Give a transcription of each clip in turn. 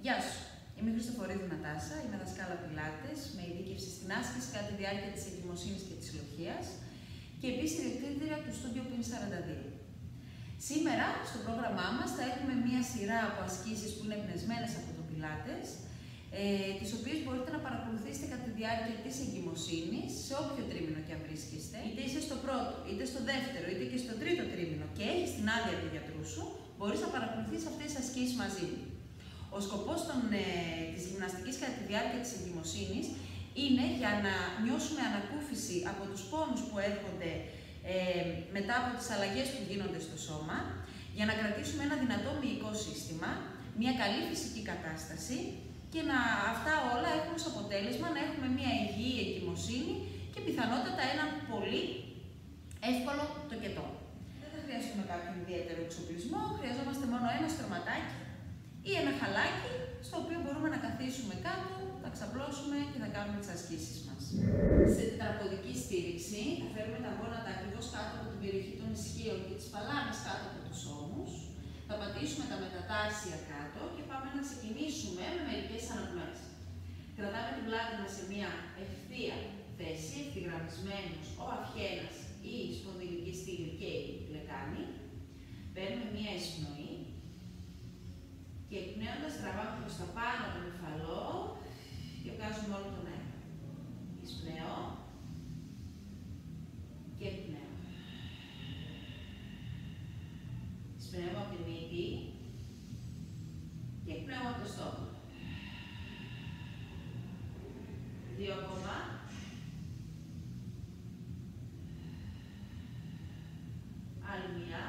Γεια σου! Είμαι η Χριστοφορίδη Νατάσα, είμαι δασκάλα πιλάτες με ειδίκευση στην άσκηση κατά τη διάρκεια της εγκυμοσύνης και της ηλοχείας και επίσης ιδιοκτήτρια του Studio Pin 42. Σήμερα στο πρόγραμμά μας θα έχουμε μία σειρά από ασκήσεις που είναι εμπνευσμένες από το πιλάτες, τις οποίες μπορείτε να παρακολουθήσετε κατά τη διάρκεια της εγκυμοσύνης σε όποιο τρίμηνο και αν βρίσκεστε, είτε είσαι στο πρώτο, είτε στο δεύτερο, είτε και στο τρίτο τρίμηνο και έχεις την άδεια του γιατρού σου, μπορείς να παρακολουθήσεις αυτές τις ασκήσεις μαζί μου. Ο σκοπός της γυμναστικής κατά τη διάρκεια της εγκυμοσύνης είναι για να νιώσουμε ανακούφιση από τους πόνους που έρχονται μετά από τις αλλαγές που γίνονται στο σώμα, για να κρατήσουμε ένα δυνατό μυϊκό σύστημα, μια καλή φυσική κατάσταση και αυτά όλα έχουν ως αποτέλεσμα να έχουμε μια υγιή εγκυμοσύνη και πιθανότατα έναν πολύ εύκολο τοκετό. Δεν θα χρειαστούμε κάποιον ιδιαίτερο εξοπλισμό, χρειαζόμαστε μόνο ένα στρωματάκι ή ένα χαλάκι στο οποίο μπορούμε να καθίσουμε κάτω, θα ξαπλώσουμε και θα κάνουμε τις ασκήσεις μας. Σε τετραποδική στήριξη θα φέρουμε τα γόνατα ακριβώς κάτω από την περιοχή των ισχύων και τις παλάμες κάτω από τους ώμους. Θα πατήσουμε τα μετατάρσια κάτω και πάμε να ξεκινήσουμε με μερικές αναπνοές. Κρατάμε την πλάτη μας σε μια ευθεία θέση, ευθυγραμμισμένος ο αυχένας ή η σπονδυλική στήλη και η λεκάνη. Παίρνουμε μια εισπνοή και εκπνέοντας τραβάμε προς τα πάνω τον κεφαλό και βγάζουμε όλο τον αέρα. Εισπνέω και εκπνέω. Εισπνέω από τη μύτη και εκπνέω από το στόμα. Δύο ακόμα. Άλλη μία.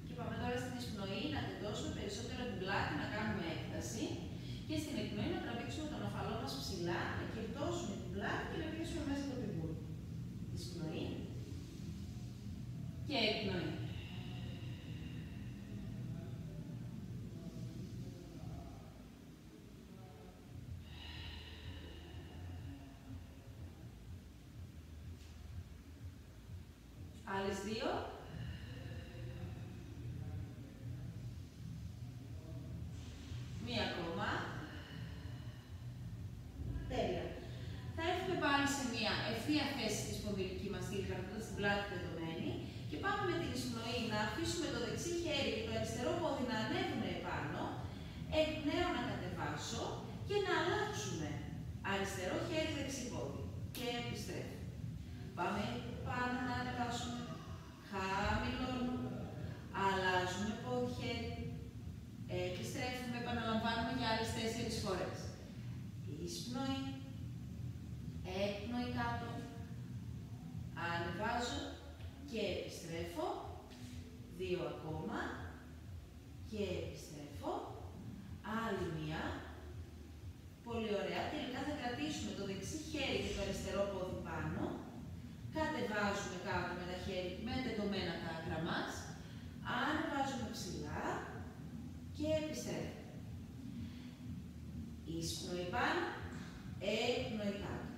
Και πάμε τώρα στην εισπνοή να τεντώσουμε περισσότερο την πλάτη, να κάνουμε έκταση και στην εκπνοή να τραβήξουμε τον οφαλό μας ψηλά, να κερδώσουμε την πλάτη και να πηγαίνουμε μέσα στο πιβούρι. Εισπνοή και εκπνοή. Άλλες δύο. Μία ακόμα. Τέλεια. Θα έρθουμε πάλι σε μία ευθεία θέση στη σπονδυλική μας στήλη, κρατώντας την πλάτη τεντωμένη και πάμε με την εισπνοή να αφήσουμε το δεξί χέρι και το αριστερό πόδι να ανέβουν επάνω, εκπνέω να κατεβάσω και να αλλάξουμε αριστερό χέρι, δεξί πόδι και επιστρέφω. Πάμε πάνω να ανεβάσουμε, χαμηλώνουμε, αλλάζουμε πόδι, χέρι, επιστρέφουμε, επαναλαμβάνουμε για άλλες 4 φορές. Εισπνοή, έκπνοη κάτω, ανεβάζω και επιστρέφω, 2 ακόμα και επιστρέφω, άλλη μία, πολύ ωραία, τελικά θα κρατήσουμε το δεξί χέρι και το αριστερό πόδι πάνω, κατεβάζουμε κάτω με τα χέρια με τεντωμένα τα άκρα μας, ανεβάζουμε ψηλά και επιστρέφουμε. Εισπνοή πάνω, έκπνοη κάτω.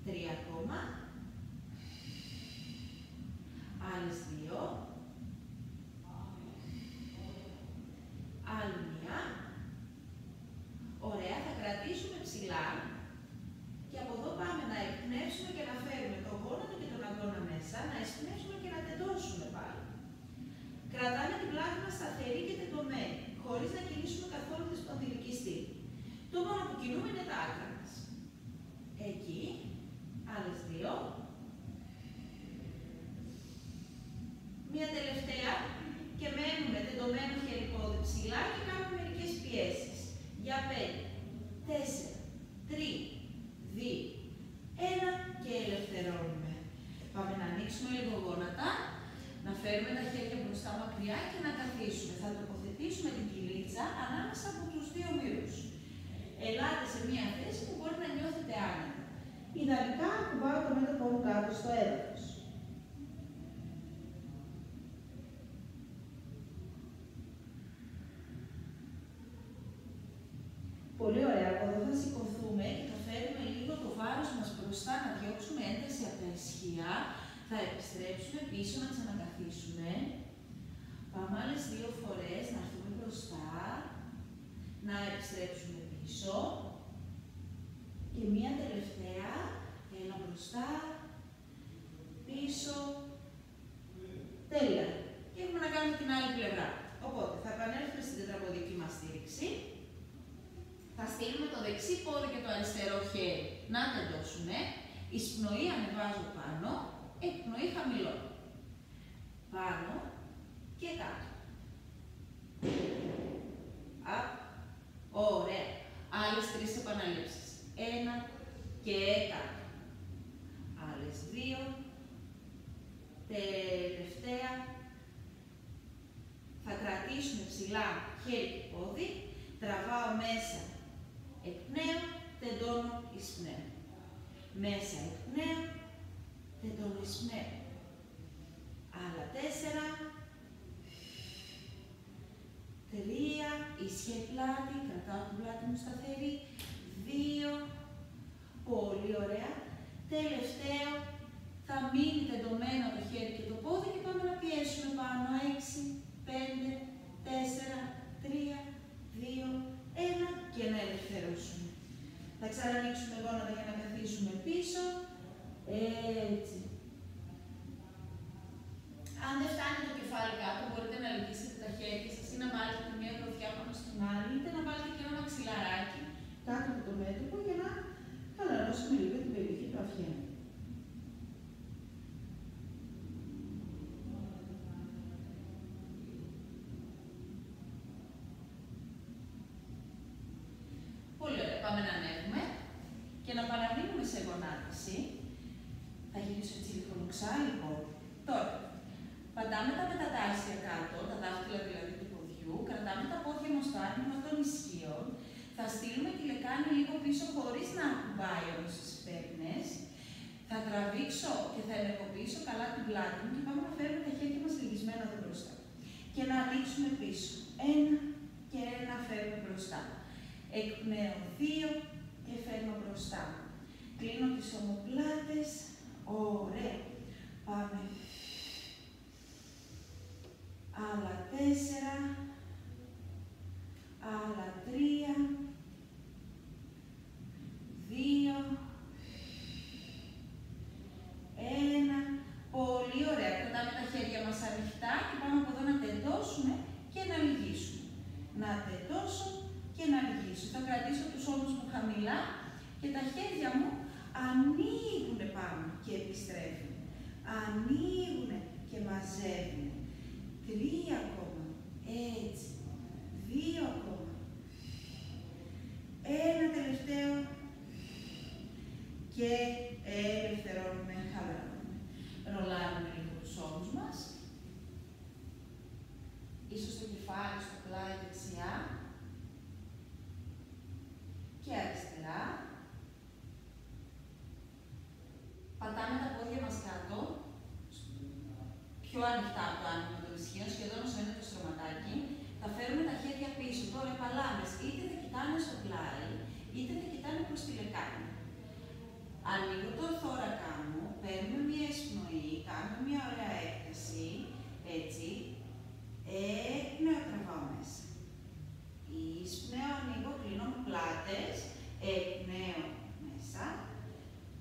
3 ακόμα. Άλλες 2. Άλλη μία. Ωραία, θα κρατήσουμε ψηλά και από εδώ πάμε να εκπνεύσουμε και να φέρουμε το γόνατο και τον αγώνα μέσα, να εισπνεύσουμε και να τεντώσουμε πάλι. Κρατάμε την πλάτη μας σταθερή και τεντωμένη, χωρίς να κινήσουμε καθόλου τη σπονδυλική στήλη. Το μόνο που κινούμε είναι τα άκρα μας. Εκεί, άλλες 2. Μία τελευταία και μένουμε τεντωμένο χέρι πόδι ψηλά και κάνουμε μερικές πιέσεις. Για 5, 4, 3, 2, 1 και ελευθερώνουμε. Πάμε να ανοίξουμε λίγο γόνατα, να φέρουμε τα χέρια μπροστά μακριά και να καθίσουμε. Θα τοποθετήσουμε την κυλίτσα ανάμεσα από τους δύο μύρους. Ελάτε σε μία θέση που μπορεί να νιώθετε άνετα. Ιδανικά ακουμπάω το μέτωπό μου κάτω στο έδαφος. Πολύ ωραία. Από εδώ θα σηκωθούμε και θα φέρουμε λίγο το βάρος μας μπροστά, να διώξουμε ένταση από τα ισχύα. Θα επιστρέψουμε πίσω, να ξανακαθίσουμε. την άλλη πλευρά. Οπότε θα επανέλθουμε στην τετραποδική μας στήριξη. Θα στείλουμε το δεξί πόδι και το αριστερό χέρι να τεντώσουμε. Εισπνοή ανεβάζω πάνω, εκπνοή χαμηλώνω. Πάνω και κάτω. Ωραία. Άλλες 3 επαναλήψεις. 1 και κάτω. Άλλες 2. Τελευταία. Θα κρατήσουμε ψηλά χέρι και πόδι. Τραβάω μέσα. Εκπνέω, τεντώνω, εισπνέω. Μέσα εκπνέω, τεντώνω, εισπνέω. Άλλα 4. 3. Ίσια πλάτη, κρατάω την πλάτη μου σταθερή. 2. Πολύ ωραία. Τελευταίο. Θα μείνει τεντωμένο το χέρι και το πόδι και πάμε να πιέσουμε πάνω. 6, 5, 4, 3, 2, 1 και να ελευθερώσουμε. Θα ξανανοίξουμε γόνατα για να καθίσουμε πίσω. Έτσι. Αν δεν φτάνει το κεφάλι κάτω, μπορείτε να λυγίσετε τα χέρια σας ή να βάλετε τη μία γροθιά πάνω στην άλλη, είτε να βάλετε και ένα μαξιλαράκι κάτω από το μέτωπο για να χαλαρώσουμε λίγο την περιοχή του αφιένου. Πολύ ωραία. Πάμε να ανέβουμε και να παραμείνουμε σε γονάτιση. Θα γυρίσω έτσι λίγο λουξά, λοιπόν. Τώρα, πατάμε τα μετατάσσια κάτω, τα δάχτυλα δηλαδή του ποδιού, κρατάμε τα πόδια μας στο άνοιγμα των ισχύων, θα στείλουμε τη λεκάνη λίγο πίσω χωρίς να ακουμπάει όμως τις πέπνες, θα τραβήξω και θα ενεργοποιήσω καλά την πλάτη μου και πάμε να φέρουμε τα χέρια μας λυγισμένα εδώ μπροστά. Και να ανοίξουμε πίσω. 1 και 1 φέρουμε μπροστά. Εκπνέω 2 και φέρνω μπροστά. Κλείνω τις ομοπλάτες. Ωραία. Πάμε. Άλλα 4. Άλλα 3. 2. 1. Πολύ ωραία. Κρατάμε τα χέρια μας ανοιχτά και πάμε από εδώ να τεντώσουμε και να λυγίσουμε. Να τεντώσω και να λυγίσω. Θα κρατήσω τους ώμους μου χαμηλά και τα χέρια μου ανοίγουν πάνω και επιστρέφουν. Ανοίγουν και μαζεύουν. 3 ακόμα. Έτσι. 2 ακόμα. 1 τελευταίο. Και ελευθερώνουμε, χαλαρώνουμε. Ρολάρουμε λίγο τους ώμους μας. Ίσως το κεφάλι στο πλάι δεξιά. Και αριστερά. Πατάμε τα πόδια μας κάτω, πιο ανοιχτά από το άνοιγμα των ισχύων, σχεδόν όσο είναι το στρωματάκι. Θα φέρουμε τα χέρια πίσω. Τώρα οι παλάμες είτε θα κοιτάνε στο πλάι, είτε θα κοιτάνε προς τη λεκάνη. Ανοίγω το θώρακα μου, παίρνουμε μία εισπνοή, κάνουμε μία ωραία έκταση, έτσι. Εκπνέω, τραβάω μέσα. Εισπνέω, ανοίγω, κλείνω με πλάτες, εκπνέω μέσα.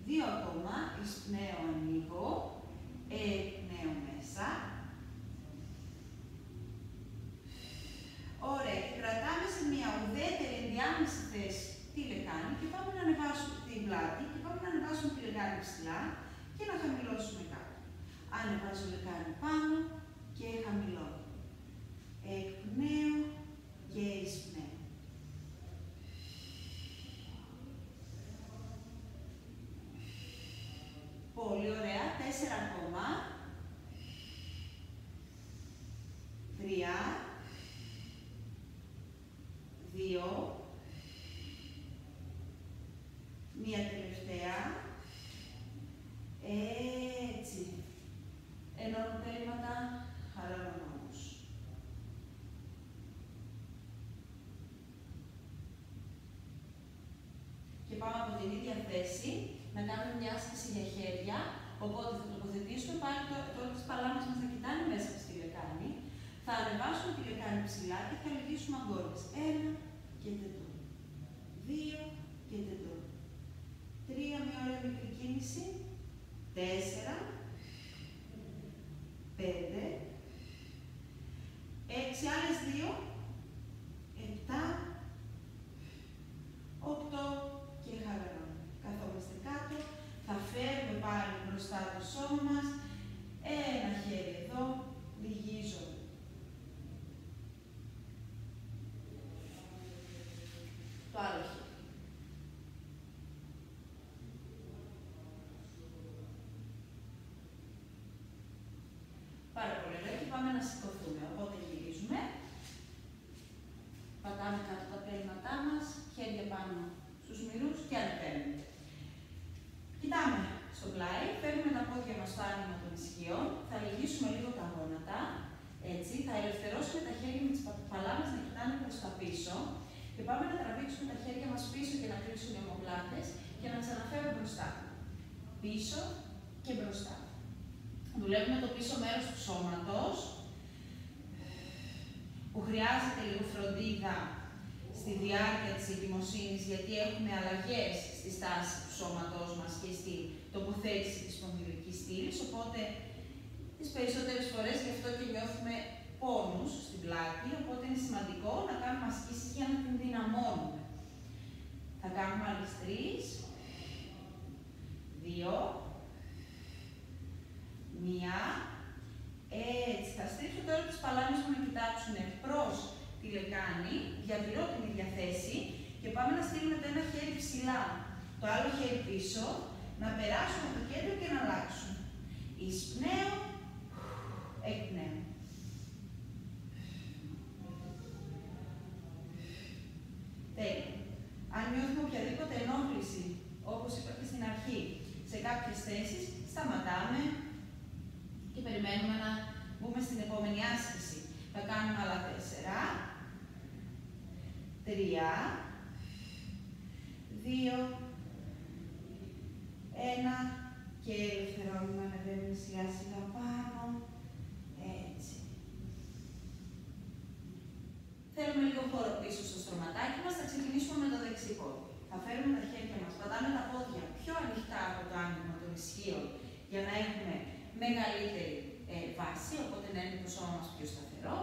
2 ακόμα, εισπνέω, ανοίγω, εκπνέω μέσα. Ωραία, και κρατάμε σε μια ουδέτερη ενδιάμεση θέση τη λεκάνη και πάμε να ανεβάσουμε την πλάτη και πάμε να ανεβάσουμε τη λεκάνη ψηλά και να χαμηλώσουμε κάτω. Ανεβάζω λεκάνη πάνω και χαμηλώνω. Εκπνέω και εισπνέω. Πολύ ωραία. 4 ακόμα. 3. 2. Μία τελευταία. Έτσι. Ενώνω τα ύματα, χαλαρώνω όμως. Και πάμε από την ίδια θέση να κάνουμε μια άσκηση για χέρια. Οπότε θα τοποθετήσουμε πάλι τώρα τις παλάμες μας να κοιτάνε μέσα στη λεκάνη. Θα ανεβάσουμε τη λεκάνη ψηλά και θα λυγίσουμε αγκόρες. 1 και τεντώνω. 2 και τεντώνω. 3, μια ωραία μικρή κίνηση. 4, 5, 2, 7, 8 και χαλαρώνουμε. Καθόμαστε κάτω, θα φέρουμε πάλι μπροστά το σώμα μας, ένα χέρι εδώ, λυγίζω. Το άλλο χέρι. Πάρα πολύ ωραία και πάμε να σηκωθούμε. Οπότε γυρίζουμε. Πατάμε κάτω τα πέλματά μας, χέρια πάνω στους μυρούς και ανεβαίνουμε. Κοιτάμε στο πλάι, φέρνουμε τα πόδια μας στο άνοιγμα των ισχύων, θα λυγίσουμε λίγο τα γόνατα, έτσι, θα ελευθερώσουμε τα χέρια με τις παλάμες να κοιτάνε προς τα πίσω και πάμε να τραβήξουμε τα χέρια μας πίσω και να κλείσουν οι ομοπλάτες και να ξαναφέρουμε μπροστά. Πίσω και μπροστά. Δουλεύουμε το πίσω μέρος του σώματος, που χρειάζεται λίγο φροντίδα στη διάρκεια της εγκυμοσύνης, γιατί έχουμε αλλαγές στη στάση του σώματός μας και στη τοποθέτηση της σπονδυλικής στήλης, οπότε τις περισσότερες φορές γι' αυτό και νιώθουμε πόνους στην πλάτη, οπότε είναι σημαντικό να κάνουμε ασκήσεις για να την δυναμώνουμε. Θα κάνουμε άλλες 3, 2, 1, έτσι, θα στρίψω τώρα τις παλάμες μου να κοιτάξουν προς τη λεκάνη, διατηρώ την ίδια θέση και πάμε να στείλουμε το ένα χέρι ψηλά, το άλλο χέρι πίσω, να περάσουμε το κέντρο και να αλλάξουμε. Εισπνέω, εκπνέω. Τέλεια. Αν νιώθουμε οποιαδήποτε ενόχληση, όπως είπα και στην αρχή, σε κάποιες θέσεις, σταματάμε και περιμένουμε να μπούμε στην επόμενη άσκηση. Θα κάνουμε άλλα 4, 3, 2, 1 και ελευθερώνουμε, ανεβαίνουμε σιγά σιγά πάνω, έτσι. Θέλουμε λίγο χώρο πίσω στο στρωματάκι μας, θα ξεκινήσουμε με το δεξί πόδι. Θα φέρουμε τα χέρια μας, πατάμε τα πόδια πιο ανοιχτά από το άνοιγμα των ισχύων για να έχουμε μεγαλύτερη βάση, οπότε να είναι το σώμα μας πιο σταθερό.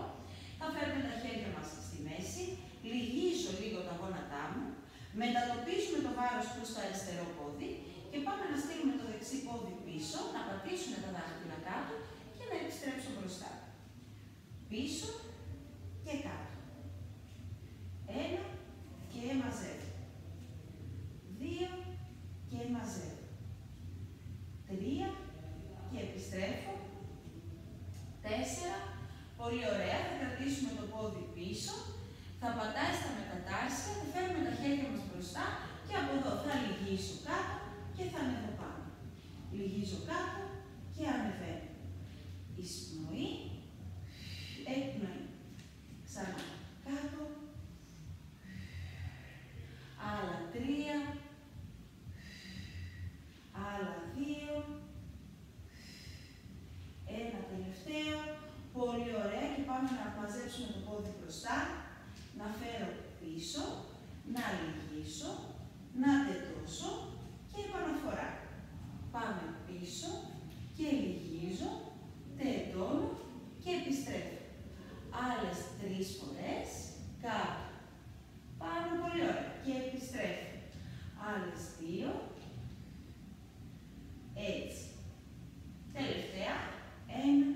Θα φέρουμε τα χέρια μας στη μέση, λυγίζω λίγο τα γόνατά μου, μετατοπίζουμε το βάρος προς το αριστερό πόδι και πάμε να στείλουμε το δεξί πόδι πίσω, να πατήσουμε τα δάχτυλα κάτω και να επιστρέψω μπροστά. Πίσω και κάτω. 1 και μαζεύω. 2 και μαζεύω. 3 και επιστρέφω. 4. Πολύ ωραία. Θα κρατήσουμε το πόδι πίσω. Θα πατάει στα μετατάρσια. Θα φέρουμε τα χέρια μας μπροστά. Και από εδώ θα λυγίσω κάτω και θα ανέβω πάνω. Λυγίζω κάτω και ανεβαίνω. Εισπνοή. Εκπνοή. Ξανά. Κάτω. Άλλα 3. Άλλα 2. Ένα τελευταίο. Πολύ ωραία. Και πάμε να μαζέψουμε το πόδι μπροστά. Να φέρω πίσω. Να λυγίσω. Να τετώσω. Και επαναφορά. Πάμε πίσω. Και λυγίζω. Τετώνω. Και επιστρέφω. Άλλες 3 φορές. Κάτω. Πάνω. Πολύ ωραία. Και επιστρέφω. Άλλες 2. Έτσι. Τελευταία. 1,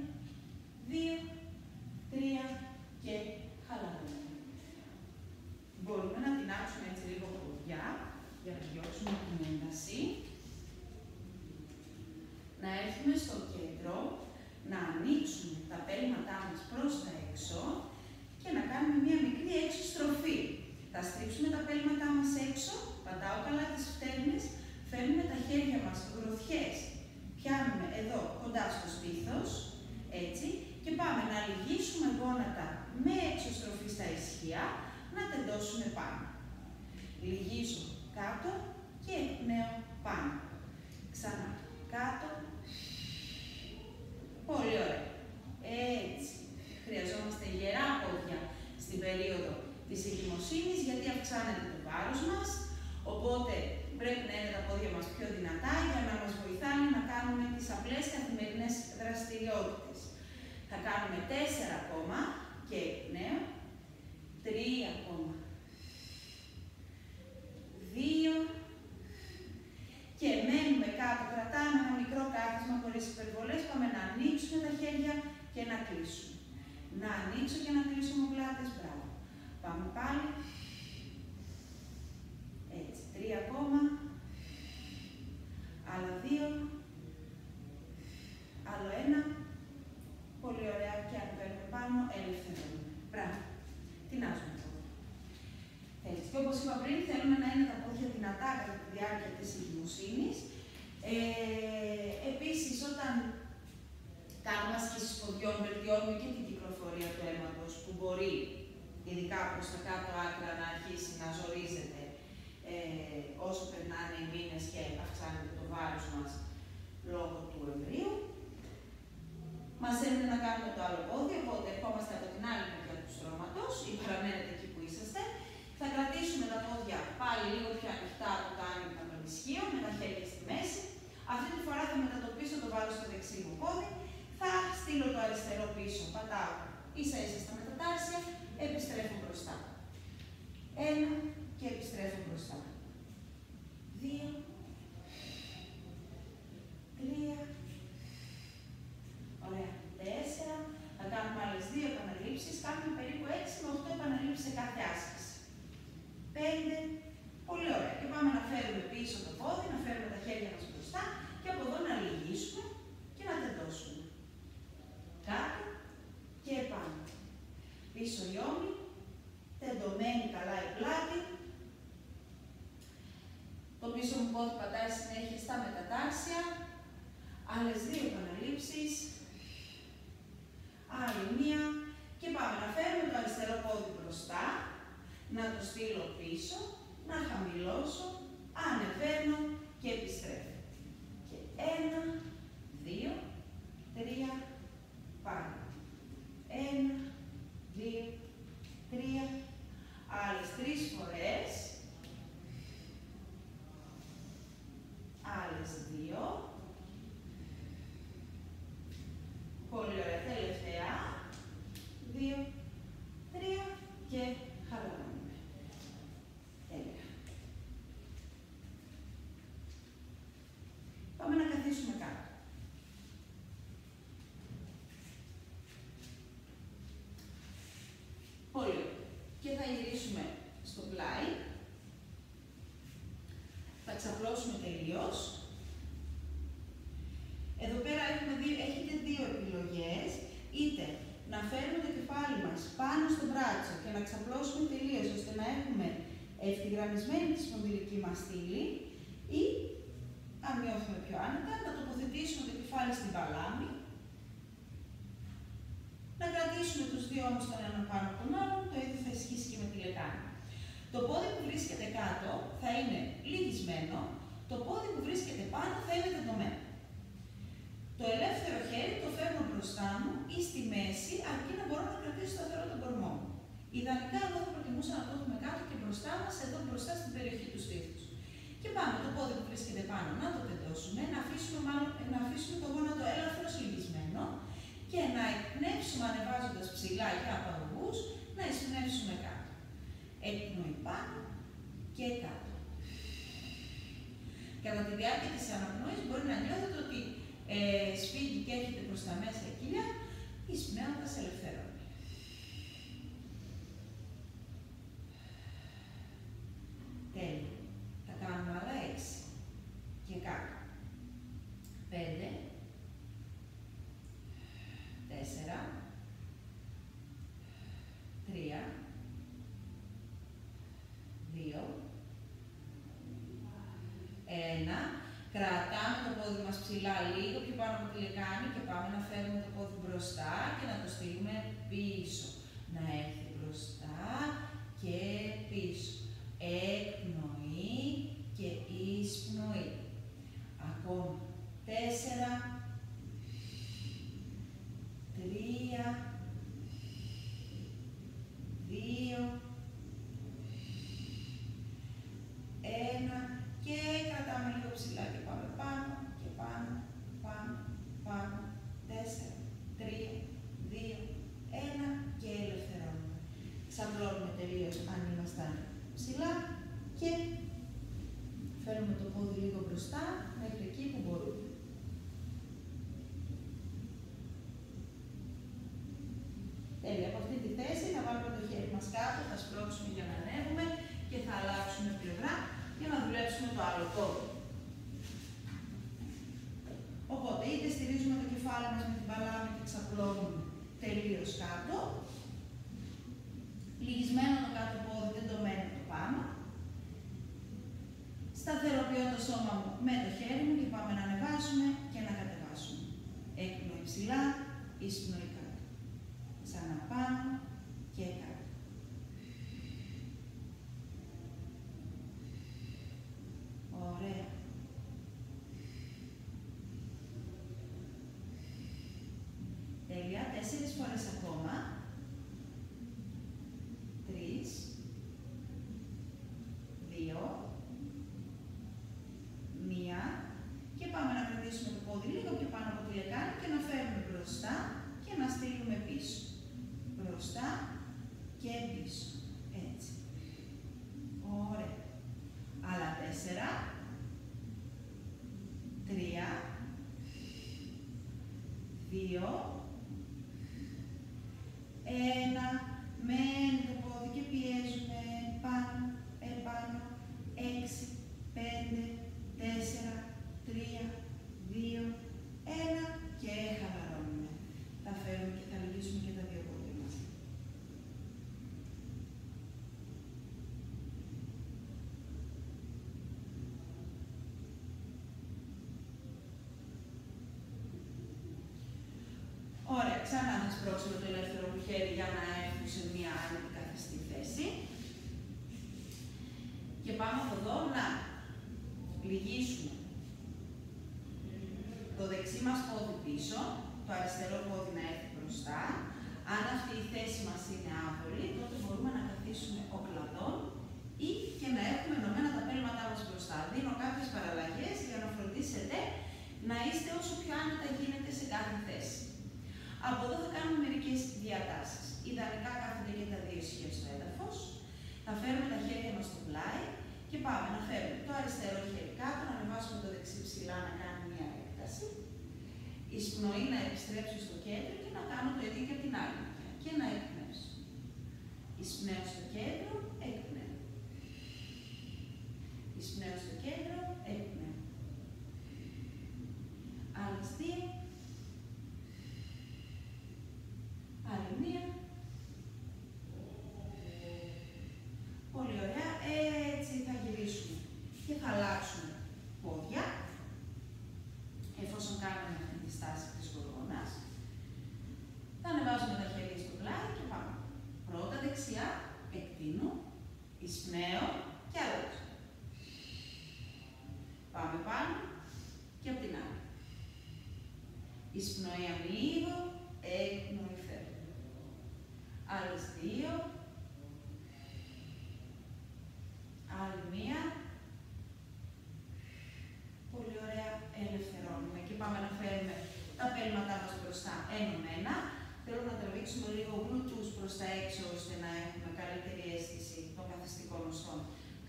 2, 3 και χαλαρώνουμε. Μπορούμε να τινάξουμε έτσι λίγο ποδιά για να διώξουμε την ένταση. Να έρθουμε στο κέντρο, να ανοίξουμε τα πέλματά μας προς τα έξω και να κάνουμε μία μικρή έξω στροφή. Θα στρίψουμε τα πέλματά μας έξω, πατάω καλά τις φτέρνες, φέρνουμε τα χέρια μας γροθιές, πιάνουμε εδώ κοντά στο στήθος, έτσι, και πάμε να λυγίσουμε γόνατα με εξωστροφή στα ισχύα, να τεντώσουμε πάνω. Λυγίζω κάτω και εκπνέω πάνω. Ξανά κάτω. Πολύ ωραία. Έτσι. Χρειαζόμαστε γερά πόδια στην περίοδο της εγκυμοσύνης, γιατί αυξάνεται το βάρος μας, οπότε πρέπει να είναι τα πόδια μας πιο δυνατά για να μας βοηθάνε να κάνουμε τις απλές καθημερινές δραστηριότητες. Θα κάνουμε 4 ακόμα και εκπνέω 3 ακόμα. 2. Και μένουμε κάτω, κρατάμε ένα μικρό κάθισμα χωρίς υπερβολές. Πάμε να ανοίξουμε τα χέρια και να κλείσουμε. Να ανοίξω και να κλείσω ομοπλάτες. Μπράβο. Πάμε πάλι. Έτσι. 3 ακόμα. Άλλα 2. Άλλο 1. Πολύ ωραία. Και ανεβαίνουμε πάνω. Ελευθερώνουμε. Μπράβο. Τινάζουμε τώρα. Έτσι. Και όπως είπα πριν, θέλουμε να είναι τα πόδια δυνατά κατά τη διάρκεια της εγκυμοσύνης. Επίσης, όταν κάνουμε ασκήσεις ποδιών, βελτιώνουμε και την κυκλοφορία του αίματος, που μπορεί, ειδικά προς τα κάτω άκρα, να αρχίσει να ζορίζεται όσο περνάνε οι μήνες και αυξάνεται το βάρος μας λόγω του εμβρίου. Μας έμεινε να κάνουμε το άλλο πόδι, οπότε ερχόμαστε από την άλλη μεριά του στρώματος ή παραμένετε εκεί που είσαστε. Θα κρατήσουμε τα πόδια πάλι λίγο πιο ανοιχτά από το άνοιγμα των ισχύων, με τα χέρια στη μέση. Αυτή τη φορά θα μετατοπίσω το βάρος στο δεξί μου πόδι. Θα στείλω το αριστερό πίσω, πατάω ίσα ίσα στα μετατάρσια, επιστρέφω μπροστά. 1 και επιστρέφω μπροστά. 2, 3, ωραία, 4, θα κάνουμε άλλες 2 επαναλήψεις, κάνουμε περίπου 6 με 8 επαναλήψεις σε κάθε άσκηση. 5, πολύ ωραία. Και πάμε να φέρουμε πίσω το πόδι, να φέρουμε τα χέρια μας μπροστά και από εδώ να λυγίσουμε και να τεντώσουμε. Κάτω και επάνω. Πίσω οι ώμοι, τεντωμένη καλά η πλάτη. Το πίσω μου πόδι πατάει συνέχεια στα μετατάρσια. Άλλες 2 επαναλήψεις. Άλλη 1. Και πάμε να φέρουμε το αριστερό πόδι μπροστά. Να το στείλω πίσω. Να χαμηλώσω. Ανεβαίνω και επιστρέφω. Και 1, 2, 3, πάνω. 1, 2, 3. Άλλες 3 φορές. Άλλες 2. Πολύ ωραία. Τελευταία. 2, 3 και χαλαρώνουμε. Τέλεια. Πάμε να καθίσουμε κάτω. Πολύ ωραία. Και θα γυρίσουμε στο πλάι. Θα ξαπλώσουμε τελείως. Εδώ πέρα έχετε 2 επιλογές. Είτε να φέρουμε το κεφάλι μας πάνω στο μπράτσο και να ξαπλώσουμε τελείως, ώστε να έχουμε ευθυγραμμισμένη τη σπονδυλική μας στήλη, ή, αν νιώθουμε πιο άνετα, να τοποθετήσουμε το κεφάλι στην παλάμη, να κρατήσουμε τους 2 όμως τον έναν πάνω από τον άλλον, το ίδιο θα ισχύσει και με τη λεκάνη. Το πόδι που βρίσκεται κάτω θα είναι λυγισμένο, το πόδι που βρίσκεται πάνω θα είναι τεντωμένο. Το ελεύθερο χέρι το φέρνω μπροστά μου ή στη μέση, αρκεί να μπορώ να κρατήσω σταθερό τον κορμό μου. Ιδανικά, εγώ θα προτιμούσα να το έχουμε κάτω και μπροστά μας, εδώ μπροστά στην περιοχή του στήθους. Και πάμε το πόδι που βρίσκεται πάνω να το τεντώσουμε, να αφήσουμε το γόνατο ελαφρώς λυγισμένο και να εκπνεύσουμε ανεβάζοντας ψηλά για απαγωγούς, να εισπνεύσουμε κάτω. Εκπνοή πάνω και κάτω. Κατά τη διάρκεια της αναπνοής μπορεί να νιώθετε ότι σφίγγει και έρχεται προς τα μέσα η κοιλιά, εισπνέοντας ελευθερώνει. Τέλεια. Θα κάνουμε άλλα 6. Και κάτω. 5, 4, 3, 2, 1. Κρατάμε το πόδι μας ψηλά λίγο πιο πάνω από τη λεκάνη και πάμε να φέρουμε το πόδι μπροστά και να το στείλουμε πίσω. Να έρθει μπροστά και πίσω. Εκπνοή και εισπνοή. Ακόμα. 4, 3, 2, 1 και κρατάμε λίγο ψηλά και πάμε πάνω και πάνω, πάνω, πάνω. 4, 3, 2, 1 και ελευθερώνουμε. Ξαπλώνουμε τελείως. αν ήμασταν ψηλά και φέρνουμε το πόδι λίγο μπροστά μέχρι εκεί που μπορούμε. Τέλεια, από αυτή τη θέση θα βάλουμε το χέρι μας κάτω, θα σπρώξουμε για να ανέβουμε και θα αλλάξουμε πλευρά για να δουλέψουμε το άλλο πόδι. Οπότε είτε στηρίζουμε το κεφάλι μας με την παλάμη και ξαπλώνουμε τελείως κάτω. Λυγισμένο το κάτω πόδι, δεν το μένω το πάνω. Σταθεροποιώ το σώμα μου με το χέρι μου και πάμε να ανεβάσουμε και να κατεβάσουμε. Έκπνοη ψηλά, εισπνοή κάτω. Ξαναπάνω και κάτω. Ωραία. Τέλεια. 4 φορές ακόμα. 3, 2, 1 και πάμε να κρατήσουμε το πόδι λίγο πιο πάνω από το λεκάνη και να φέρουμε μπροστά και να στείλουμε πίσω. Μπροστά και πίσω. Έτσι. Ωραία. Άλλα 4, 3, 2, 1. Μένει το πόδι και πιέζουμε πάνω, επάνω, 6, 5, 4, 3, 2, 1 και χαλαρώνουμε. Θα φέρουμε και θα λυγίσουμε και τα δύο πόδια μας. Ωραία, ξανά θα σπρώξουμε το ελεύθερο μου χέρι για να έρθουμε σε μια αντικαθιστή θέση. Και πάμε από εδώ να λυγίσουμε το δεξί μας πόδι πίσω, το αριστερό πόδι να έρθει μπροστά. Αν αυτή η θέση μας είναι άβολη, τότε μπορούμε να καθίσουμε οκλαδόν ή και να έχουμε ενωμένα τα πέλματά μας μπροστά. Δίνω κάποιες παραλλαγές για να φροντίσετε να είστε όσο πιο άνετα γίνεται σε κάθε θέση. Από εδώ θα κάνουμε μερικές διατάσεις. Ιδανικά κάθονται και τα δύο ισχύω στο έδαφος. Θα φέρουμε τα χέρια μας στο πλάι και πάμε να φέρουμε το αριστερό χέρι κάτω, να ανεβάσουμε το δεξί ψηλά, να κάνουμε μια έκταση. Η εισπνοή να επιστρέψει στο κέντρο και να κάνω το ίδιο και από την άλλη μεριά. Και να εκπνεύσω. Εισπνέω στο κέντρο, εκπνέω. Εισπνέω στο κέντρο, εκπνέω. Άλλες 2. Άλλη 1. Πολύ ωραία. Έτσι θα γυρίσουμε και θα αλλάξουμε πόδια, εφόσον κάνουμε αυτή τη στάση της γοργόνας. Θα ανεβάζουμε τα χέρια στο πλάι και πάμε. Πρώτα δεξιά, εκτείνω, εισπνέω και αλλάζω. Πάμε πάνω και από την άλλη. Εισπνοή ανοίγω, έκπνοη φέρνω. Άλλες 2. Άλλη 1. Πολύ ωραία, ελευθερώνουμε και πάμε να φέρουμε τα πέλματά μας μπροστά ενωμένα. Θέλω να τραβήξουμε λίγο γλούτους προς τα έξω, ώστε να έχουμε καλύτερη αίσθηση των καθιστικών οστών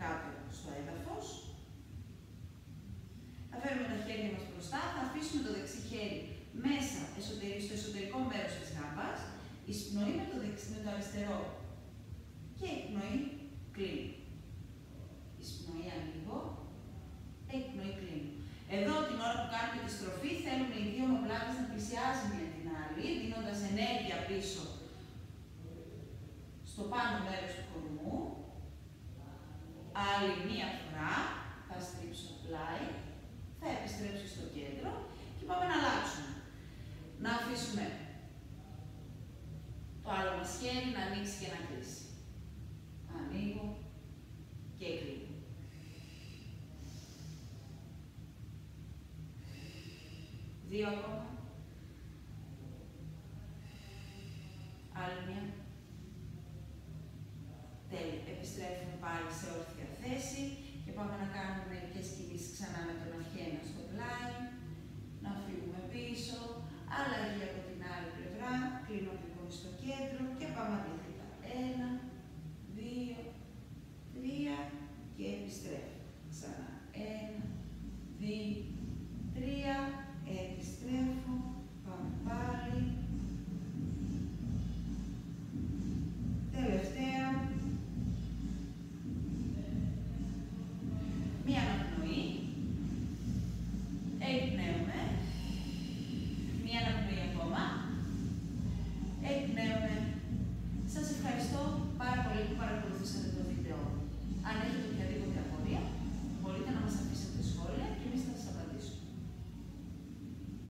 κάτω στο έδαφος. Θα φέρουμε τα χέρια μας μπροστά, θα αφήσουμε το δεξί χέρι μέσα στο εσωτερικό μέρος της γάμπας, εισπνοή με το αριστερό και εκπνοή κλείνω. Εισπνοή ανοίγω, εκπνοή κλείνω. Εδώ την ώρα που κάνουμε τη στροφή θέλουμε οι δύο ομοπλάτες να πλησιάζουν με την άλλη, δίνοντας ενέργεια πίσω στο πάνω μέρος του κορμού. Άλλη 1 φορά θα στρίψω πλάι, θα επιστρέψω στο κέντρο και πάμε να αλλάξουμε. Να αφήσουμε το άλλο μας χέρι να ανοίξει και να κλείσει. Ανοίγω και κλείνω. Δύο ακόμα. Άλλη 1. Τέλεια. Επιστρέφουμε πάλι σε όρθια θέση και πάμε να κάνουμε μερικές κινήσεις ξανά με τον αρχένα στο πλάι. Να φύγουμε πίσω. Αλλαγή από την άλλη πλευρά. Κλείνω λίγο στο κέντρο και πάμε αντίθετα.